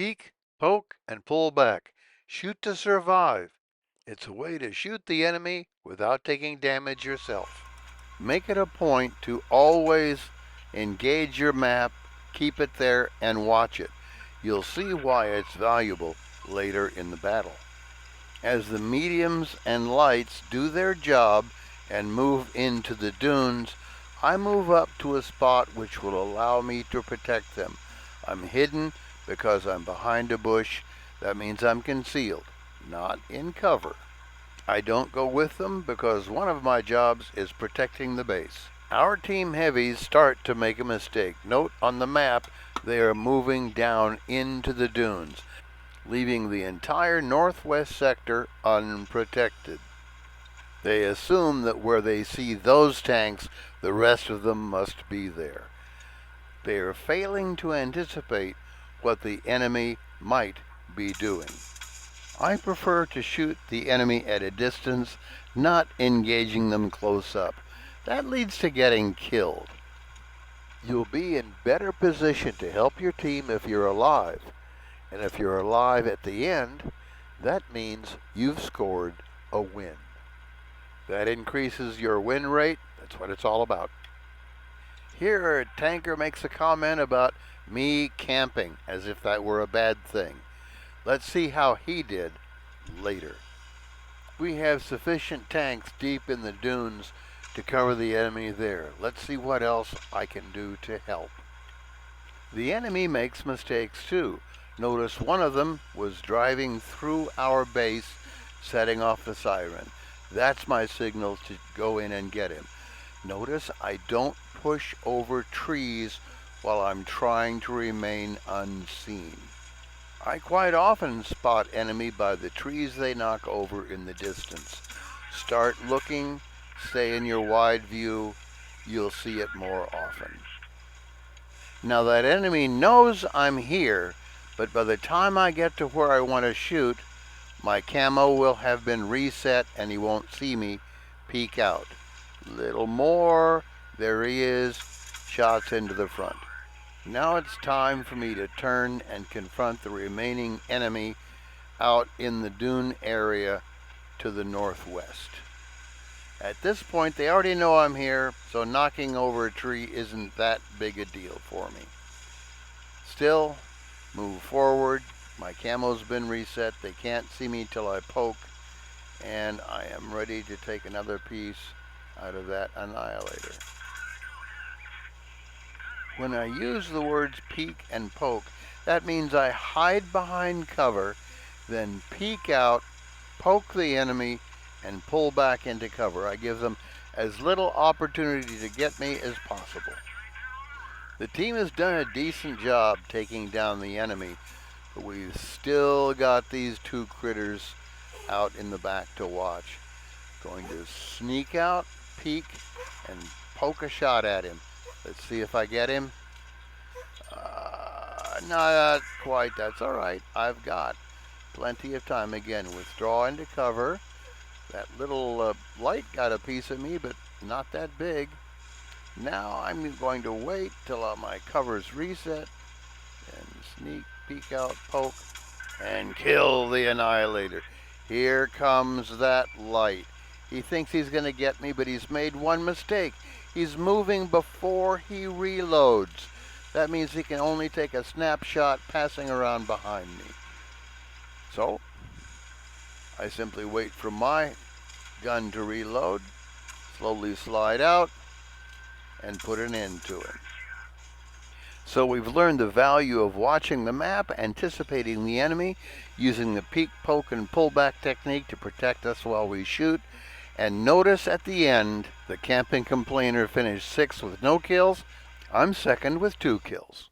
Peek, poke, and pull back. Shoot to survive. It's a way to shoot the enemy without taking damage yourself. Make it a point to always engage your map, keep it there, and watch it. You'll see why it's valuable later in the battle. As the mediums and lights do their job and move into the dunes, I move up to a spot which will allow me to protect them. I'm hidden because I'm behind a bush. That means I'm concealed, not in cover. I don't go with them because one of my jobs is protecting the base. Our team heavies start to make a mistake. Note on the map they are moving down into the dunes, leaving the entire northwest sector unprotected. They assume that where they see those tanks, the rest of them must be there. They are failing to anticipate what the enemy might be doing. I prefer to shoot the enemy at a distance, not engaging them close up. That leads to getting killed. You'll be in better position to help your team if you're alive. And if you're alive at the end, that means you've scored a win. That increases your win rate. That's what it's all about. Here, a tanker makes a comment about me camping, as if that were a bad thing. Let's see how he did later. We have sufficient tanks deep in the dunes to cover the enemy there. Let's see what else I can do to help. The enemy makes mistakes too. Notice one of them was driving through our base, setting off the siren. That's my signal to go in and get him. Notice I don't push over trees while I'm trying to remain unseen. I quite often spot enemy by the trees they knock over in the distance. Start looking, stay in your wide view, you'll see it more often. Now that enemy knows I'm here, but by the time I get to where I want to shoot, my camo will have been reset and he won't see me peek out. Little more, there he is, shots into the front. Now it's time for me to turn and confront the remaining enemy out in the dune area to the northwest. At this point, they already know I'm here, so knocking over a tree isn't that big a deal for me. Still, move forward. My camo's been reset. They can't see me till I poke, and I am ready to take another piece out of that annihilator. When I use the words peek and poke, that means I hide behind cover, then peek out, poke the enemy, and pull back into cover. I give them as little opportunity to get me as possible. The team has done a decent job taking down the enemy, but we've still got these two critters out in the back to watch. Going to sneak out, peek, and poke a shot at him. Let's see if I get him. Not quite. That's all right. I've got plenty of time. Again, withdraw into cover. That little light got a piece of me, but not that big. Now I'm going to wait till my cover's reset and sneak, peek out, poke, and kill the annihilator. Here comes that light. He thinks he's going to get me, but he's made one mistake. He's moving before he reloads. That means he can only take a snapshot passing around behind me. So, I simply wait for my gun to reload, slowly slide out, and put an end to him. So we've learned the value of watching the map, anticipating the enemy, using the peek, poke, and pullback technique to protect us while we shoot. And notice at the end, the camping complainer finished 6th with no kills. I'm 2nd with 2 kills.